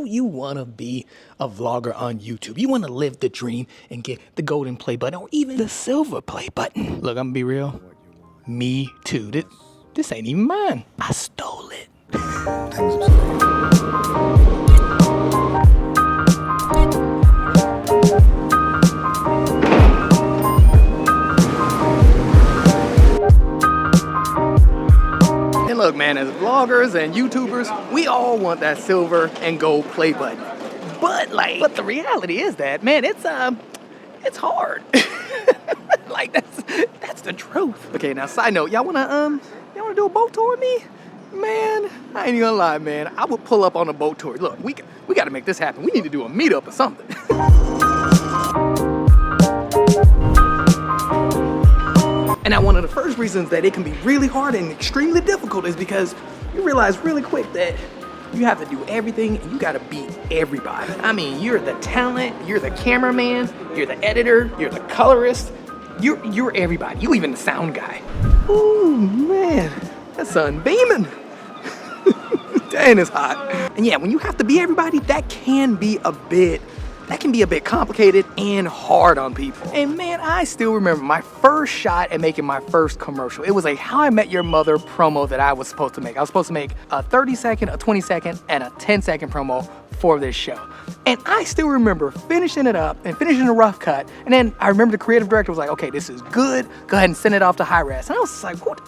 Do you want to be a vlogger on YouTube? You want to live the dream and get the golden play button or even the silver play button? Look, I'm gonna be real. Me too. This ain't even mine. I stole it. And look, man, as vloggers and YouTubers, we all want that silver and gold play button. But the reality is that, man, it's hard. Like that's the truth. Okay, now side note, y'all wanna do a boat tour with me? Man, I ain't gonna lie, man. I would pull up on a boat tour. Look, we gotta make this happen. We need to do a meetup or something. And now one of the first reasons that it can be really hard and extremely difficult is because you realize really quick that you have to do everything and you gotta beat everybody. I mean, you're the talent, you're the cameraman, you're the editor, you're the colorist, you're everybody. You even the sound guy. Ooh, man, that sun beaming. Dang, it's hot. And yeah, when you have to be everybody, that can be a bit complicated and hard on people. And man, I still remember my first shot at making my first commercial. It was a How I Met Your Mother promo that I was supposed to make. I was supposed to make a 30-second, a 20-second, and a 10-second promo for this show. And I still remember finishing it up and finishing the rough cut. And then I remember the creative director was like, okay, this is good. Go ahead and send it off to high-res. And I was just like, what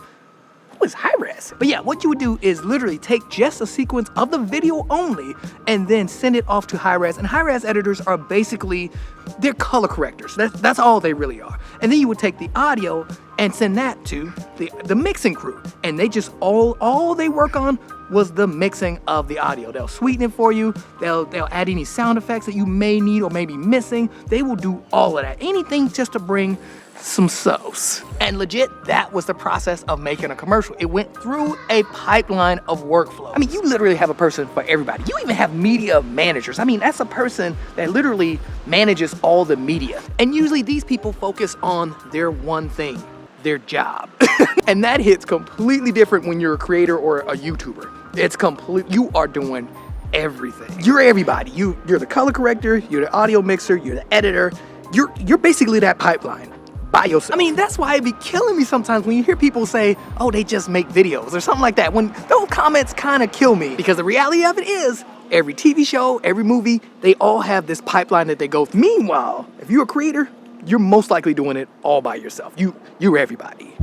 is high-res? But yeah, what you would do is literally take just a sequence of the video only and then send it off to high-res. And high-res editors are basically, they're color correctors. That's all they really are. And then you would take the audio and send that to the mixing crew. And they just, all they work on was the mixing of the audio. They'll sweeten it for you. They'll add any sound effects that you may need or may be missing. They will do all of that. Anything just to bring some sauce. And legit, that was the process of making a commercial. It went through a pipeline of workflow. I mean, you literally have a person for everybody. You even have media managers. I mean, that's a person that literally manages all the media. And usually these people focus on their one thing, their job. And that hits completely different when you're a creator or a YouTuber. It's you are doing everything. You're everybody. You're the color corrector, you're the audio mixer, you're the editor. You're basically that pipeline by yourself. I mean, that's why it be killing me sometimes when you hear people say, oh, they just make videos or something like that. When those comments kind of kill me, because the reality of it is every TV show, every movie, they all have this pipeline that they go through. Meanwhile, if you're a creator, you're most likely doing it all by yourself. You're everybody.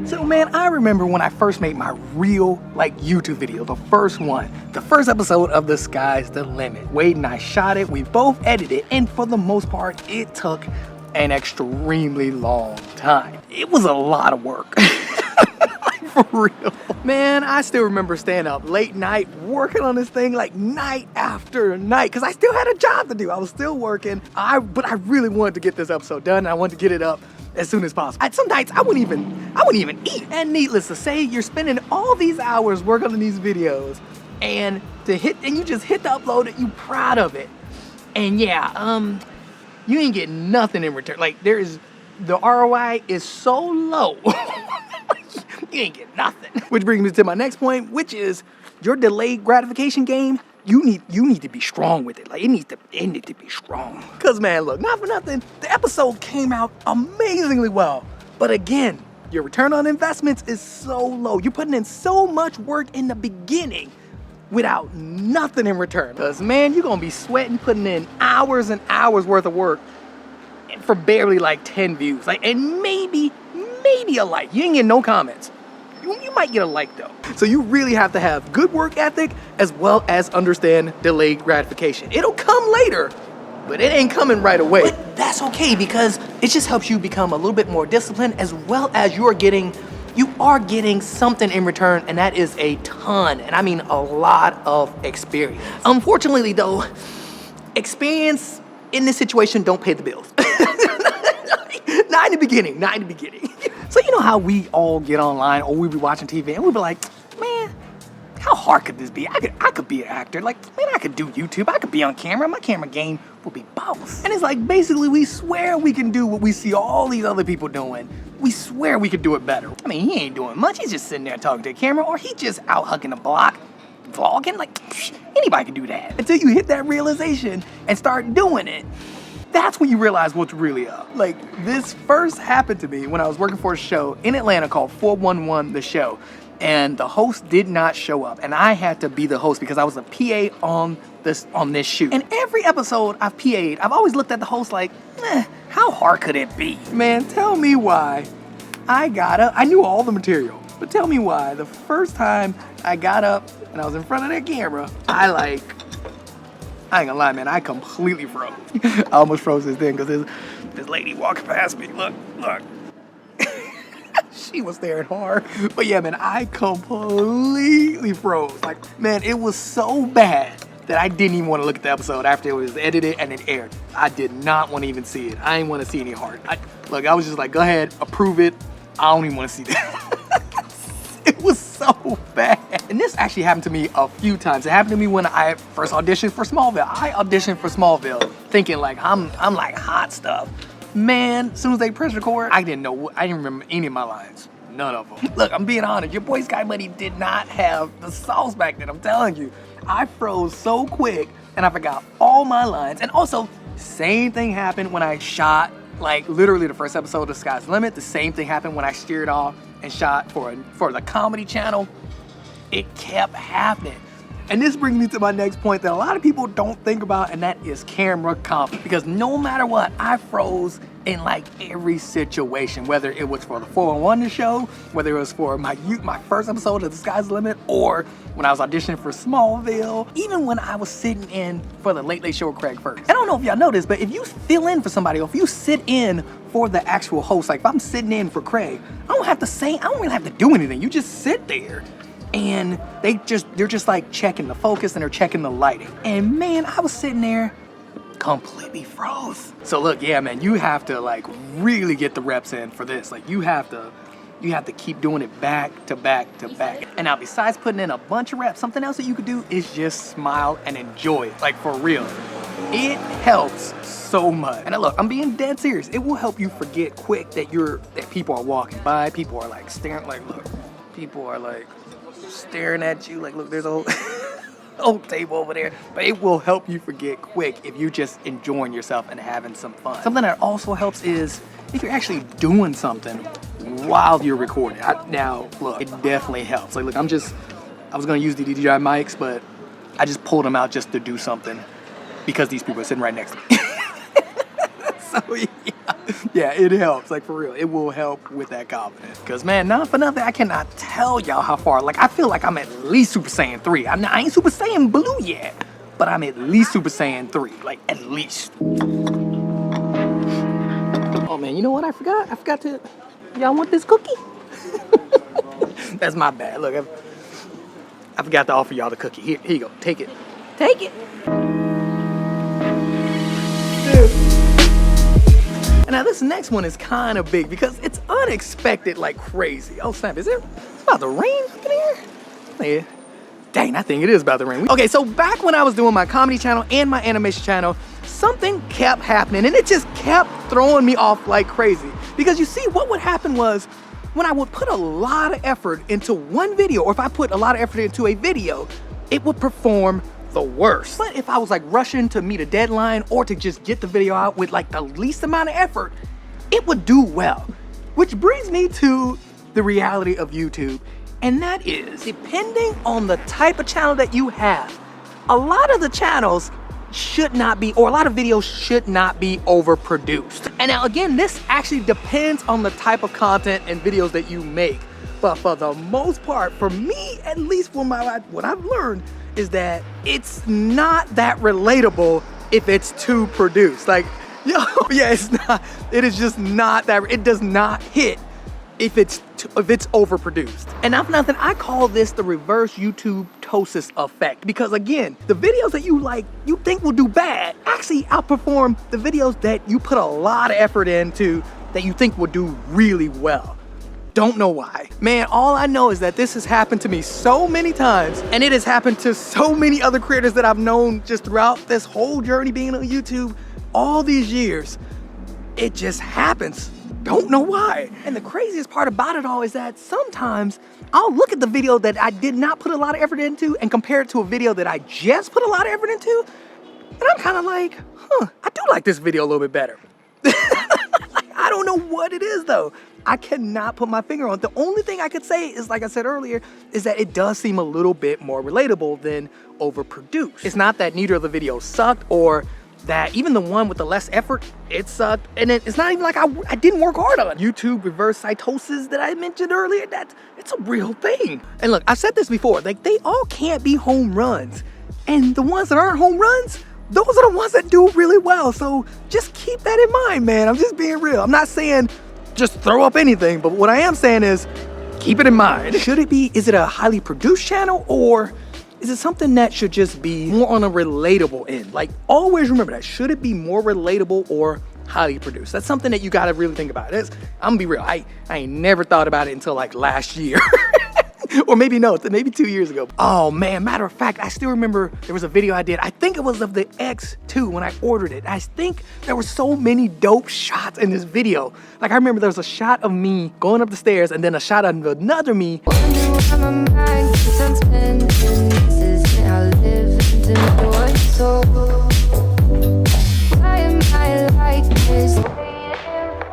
So man, I remember when I first made my real YouTube video, the first one, the first episode of The Sky's the Limit. Wade and I shot it, we both edited it, and for the most part, it took an extremely long time. It was a lot of work. For real. Man, I still remember staying up late night working on this thing night after night because I still had a job to do. I was still working, but I really wanted to get this episode done and I wanted to get it up as soon as possible. Some nights I wouldn't even eat. And needless to say, you're spending all these hours working on these videos and you just hit the upload and you proud of it. And yeah, you ain't getting nothing in return. The ROI is so low. You ain't get nothing. Which brings me to my next point, which is your delayed gratification game. You need to be strong with it. It needs to be strong. Cause man, look, not for nothing, the episode came out amazingly well. But again, your return on investments is so low. You're putting in so much work in the beginning without nothing in return. Cause man, you're gonna be sweating, putting in hours and hours worth of work for barely 10 views. And maybe a like. You ain't getting no comments. You might get a like though. So you really have to have good work ethic as well as understand delayed gratification. It'll come later, but it ain't coming right away. But that's okay because it just helps you become a little bit more disciplined as well as you are getting something in return, and that is a ton, and I mean a lot of experience. Unfortunately though, experience in this situation don't pay the bills. Not in the beginning. So you know how we all get online or we be watching TV and we be like, man, how hard could this be? I could be an actor. Man, I could do YouTube. I could be on camera. My camera game will be boss. And it's basically we swear we can do what we see all these other people doing. We swear we could do it better. I mean, he ain't doing much. He's just sitting there talking to the camera or he just out hucking the block. vlogging? Like, psh, anybody can do that. Until you hit that realization and start doing it. That's when you realize what's really up. Like, this first happened to me when I was working for a show in Atlanta called 411 The Show. And the host did not show up. And I had to be the host because I was a PA on this shoot. And every episode I've PA'd, I've always looked at the host like, how hard could it be? Man, tell me why I knew all the material. But tell me why the first time I got up and I was in front of that camera, I ain't gonna lie, man, I completely froze. I almost froze this thing because this lady walking past me. Look. She was staring hard. But yeah, man, I completely froze. Like, man, it was so bad that I didn't even want to look at the episode after it was edited and it aired. I did not want to even see it. I didn't want to see any heart. I was just like, go ahead, approve it. I don't even want to see that. It was so bad. And this actually happened to me a few times. It happened to me when I first auditioned for Smallville. I auditioned for Smallville thinking like I'm like hot stuff. Man, as soon as they press record, I didn't remember any of my lines. None of them. Look, I'm being honest. Your boy Sky Buddy did not have the sauce back then. I'm telling you. I froze so quick and I forgot all my lines. And also, same thing happened when I shot, like literally the first episode of Sky's the Limit. The same thing happened when I steered off and shot for the comedy channel. It kept happening. And this brings me to my next point that a lot of people don't think about, and that is camera confidence. Because no matter what, I froze in like every situation, whether it was for the 411 The Show, whether it was for my first episode of The Sky's the Limit, or when I was auditioning for Smallville, even when I was sitting in for the Late Late Show with Craig Ferguson. I don't know if y'all know this, but if you fill in for somebody, or if you sit in for the actual host, like if I'm sitting in for Craig, I don't really have to do anything. You just sit there. And they're just like checking the focus and they're checking the lighting. And man, I was sitting there completely froze. So look, yeah, man, you have to like really get the reps in for this. Like you have to keep doing it back to back to back. And now besides putting in a bunch of reps, something else that you could do is just smile and enjoy it. Like for real. It helps so much. And look, I'm being dead serious. It will help you forget quick that people are walking by, people are like staring, like look, people are like staring at you, like look, there's a whole table over there. But it will help you forget quick if you're just enjoying yourself and having some fun. Something that also helps is if you're actually doing something while you're recording. Now look, it definitely helps. Like look, I was gonna use the DJI mics, but I just pulled them out just to do something because these people are sitting right next to me. So yeah, it helps, like for real. It will help with that confidence. Cause man, not for nothing, I cannot tell y'all how far. Like I feel like I'm at least Super Saiyan 3. I ain't Super Saiyan Blue yet, but I'm at least Super Saiyan 3, like at least. Oh man, you know what I forgot? I forgot to, y'all want this cookie? That's my bad. Look, I forgot to offer y'all the cookie. Here you go, take it. Take it. And now this next one is kind of big because it's unexpected like crazy. Oh snap, is it about to rain in here? Yeah. Dang, I think it is about to rain. Okay, so back when I was doing my comedy channel and my animation channel, something kept happening and it just kept throwing me off like crazy. Because you see, what would happen was when I would put a lot of effort into one video, or if I put a lot of effort into a video, it would perform the worst. But if I was like rushing to meet a deadline or to just get the video out with like the least amount of effort, it would do well. Which brings me to the reality of YouTube, and that is, depending on the type of channel that you have, a lot of the channels should not be, or a lot of videos should not be overproduced. And now again, this actually depends on the type of content and videos that you make. But for the most part, for me, at least for my life, what I've learned is that it's not that relatable if it's too produced. Like, yo, yeah, it's not. It is just not that. It does not hit if it's overproduced. And not for nothing, I call this the reverse YouTube ptosis effect. Because again, the videos that you think will do bad actually outperform the videos that you put a lot of effort into that you think will do really well. Don't know why. Man, all I know is that this has happened to me so many times, and it has happened to so many other creators that I've known just throughout this whole journey being on YouTube all these years. It just happens. don't know why. And the craziest part about it all is that sometimes I'll look at the video that I did not put a lot of effort into and compare it to a video that I just put a lot of effort into, and I'm kind of like, I do like this video a little bit better. I don't know what it is though. I cannot put my finger on it. The only thing I could say is, like I said earlier, is that it does seem a little bit more relatable than overproduced. It's not that neither of the videos sucked, or that even the one with the less effort, it sucked. And it's not even like I didn't work hard on it. YouTube reverse cytosis that I mentioned earlier, it's a real thing. And look, I've said this before, like they all can't be home runs. And the ones that aren't home runs, those are the ones that do really well. So just keep that in mind, man. I'm just being real. I'm not saying just throw up anything, but what I am saying is keep it in mind. Is it a highly produced channel, or is it something that should just be more on a relatable end? Like, always remember that. Should it be more relatable or highly produced? That's something that you gotta really think about. I'm gonna be real, I ain't never thought about it until like last year. Or maybe 2 years ago. Oh man, matter of fact, I still remember there was a video I did. I think it was of the X2 when I ordered it. I think there were so many dope shots in this video. Like I remember there was a shot of me going up the stairs and then a shot of another me.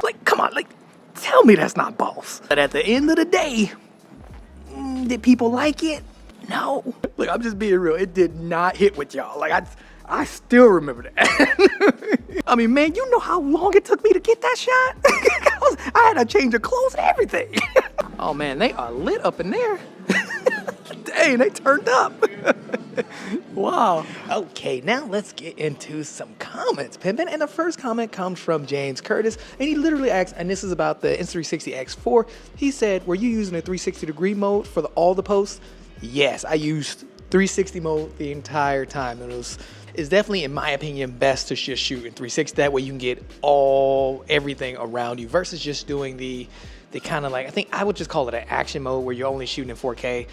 Like, come on, like, tell me that's not boss. But at the end of the day, did people like it? No. Look, I'm just being real. It did not hit with y'all. Like, I still remember that. I mean, man, you know how long it took me to get that shot? I had to change the clothes and everything. Oh, man, they are lit up in there. Dang, they turned up. Wow. Okay, now let's get into some comments, Pimpin'. And the first comment comes from James Curtis, and he literally asks, and this is about the Insta360 X4. He said, were you using a 360-degree mode for all the posts? Yes, I used 360 mode the entire time. And it's definitely, in my opinion, best to just shoot in 360. That way you can get everything around you versus just doing the kind of like, I think I would just call it an action mode where you're only shooting in 4K.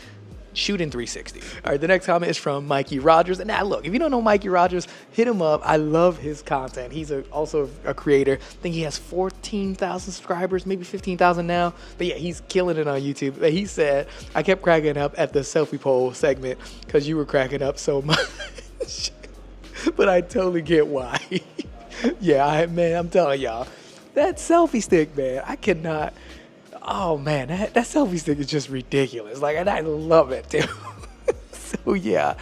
Shoot in 360. All right, the next comment is from Mikey Rogers. And now look, if you don't know Mikey Rogers, hit him up. I love his content. He's also a creator. I think he has 14,000 subscribers, maybe 15,000 now. But yeah, he's killing it on YouTube. But he said, I kept cracking up at the selfie poll segment because you were cracking up so much. But I totally get why. Yeah, man, I'm telling y'all, that selfie stick, man, I cannot. Oh man, that selfie stick is just ridiculous. Like, and I love it too. So yeah,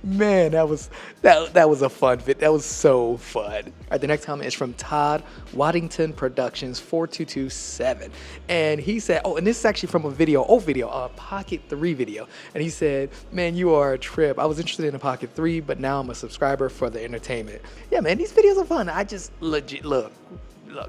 man, that was a fun vid. That was so fun. All right, the next comment is from Todd Waddington Productions 4227, and he said, oh, and this is actually from a Pocket 3 video, and he said, man, you are a trip. I was interested in a Pocket 3, but now I'm a subscriber for the entertainment. Yeah, man, these videos are fun. I just legit look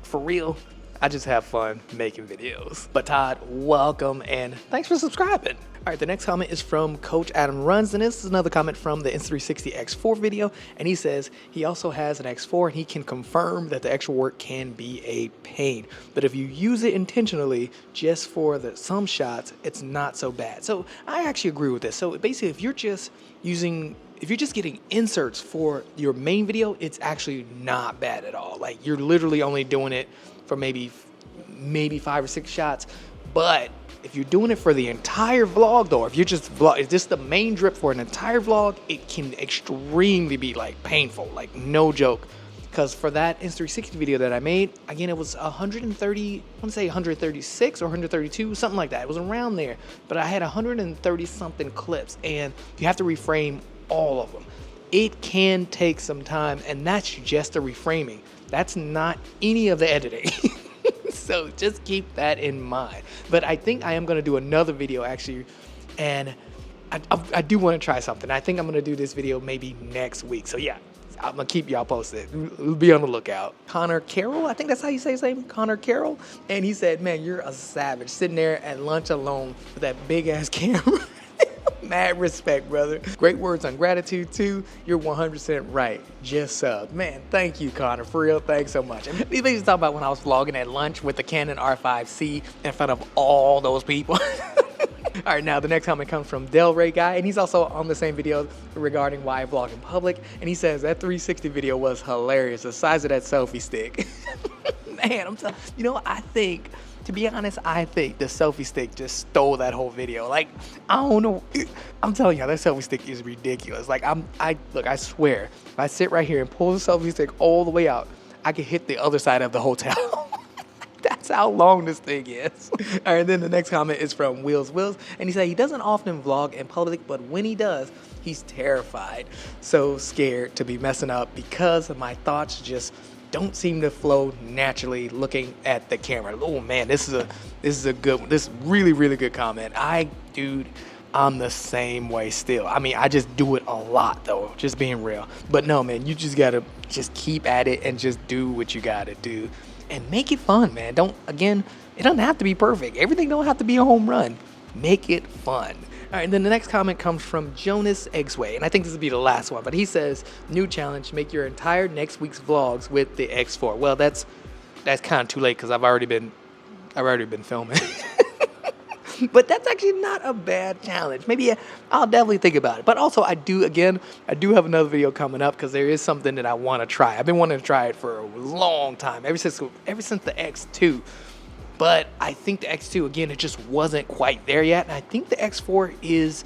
for real. I just have fun making videos. But Todd, welcome and thanks for subscribing. All right, the next comment is from Coach Adam Runs, and this is another comment from the Insta360 X4 video, and he says he also has an X4 and he can confirm that the extra work can be a pain, but if you use it intentionally just for some shots, it's not so bad. So I actually agree with this. So basically, if you're just getting inserts for your main video, it's actually not bad at all. Like, you're literally only doing it for maybe 5 or 6 shots. But if you're doing it for the entire vlog though, if it's just the main drip for an entire vlog, it can extremely be like painful, like no joke. Because for that Insta360 video that I made, again, it was 130, I want to say 136 or 132, something like that. It was around there, but I had 130 something clips, and you have to reframe all of them. It can take some time, and that's just the reframing. That's not any of the editing. So just keep that in mind. But I think I am going to do another video actually, and I do want to try something. I think I'm going to do this video maybe next week. So yeah, I'm going to keep y'all posted. Be on the lookout. Connor Carroll, I think that's how you say his name, Connor Carroll. And he said, man, you're a savage sitting there at lunch alone with that big ass camera. Mad respect, brother. Great words on gratitude too. You're 100% right. Just sub. Man, thank you, Connor. For real, thanks so much. And these videos talk about when I was vlogging at lunch with the Canon R5C in front of all those people. All right, now the next comment comes from Del Ray Guy, and he's also on the same video regarding why I vlog in public. And he says that 360 video was hilarious. The size of that selfie stick. man, you know, to be honest, I think the selfie stick just stole that whole video. Like, I don't know. I'm telling you, that selfie stick is ridiculous. Like, look, I swear, if I sit right here and pull the selfie stick all the way out, I can hit the other side of the hotel. That's how long this thing is. All right, then the next comment is from Wills, and he said he doesn't often vlog in public, but when he does, he's terrified. So scared to be messing up because my thoughts just don't seem to flow naturally looking at the camera. Oh man, this is a good one. This is really, really good comment. Dude, I'm the same way still. I mean, I just do it a lot though, just being real. But no, man, you just gotta just keep at it and just do what you gotta do. And make it fun, man. It doesn't have to be perfect. Everything don't have to be a home run. Make it fun. All right, and then the next comment comes from Jonas Eggsway, and I think this will be the last one, but he says, new challenge, make your entire next week's vlogs with the X4. Well, that's kind of too late because I've already been filming. But that's actually not a bad challenge. Maybe I'll definitely think about it. But also, I do have another video coming up because there is something that I want to try. I've been wanting to try it for a long time, ever since the X2. But I think the X2, again, it just wasn't quite there yet. And I think the X4 is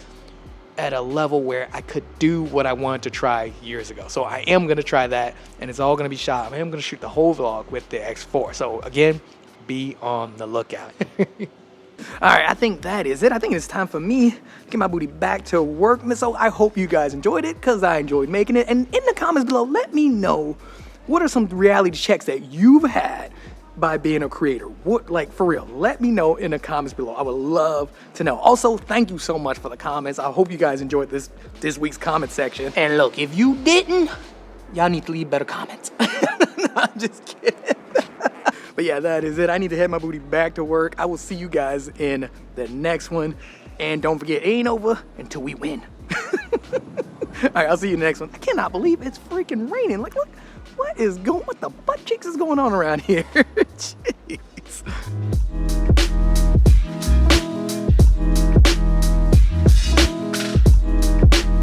at a level where I could do what I wanted to try years ago. So I am going to try that, and it's all going to be shot. I am going to shoot the whole vlog with the X4. So again, be on the lookout. All right, I think that is it. I think it's time for me to get my booty back to work. So I hope you guys enjoyed it because I enjoyed making it. And in the comments below, let me know what are some reality checks that you've had by being a creator. What, like, for real, let me know in the comments below. I would love to know. Also, thank you so much for the comments. I hope you guys enjoyed this week's comment section. And look, if you didn't, y'all need to leave better comments. No, I'm just kidding. But yeah, that is it. I need to head my booty back to work. I will see you guys in the next one. And don't forget, it ain't over until we win. All right, I'll see you in the next one. I cannot believe it's freaking raining. Like, look, what the butt cheeks is going on around here? Jeez.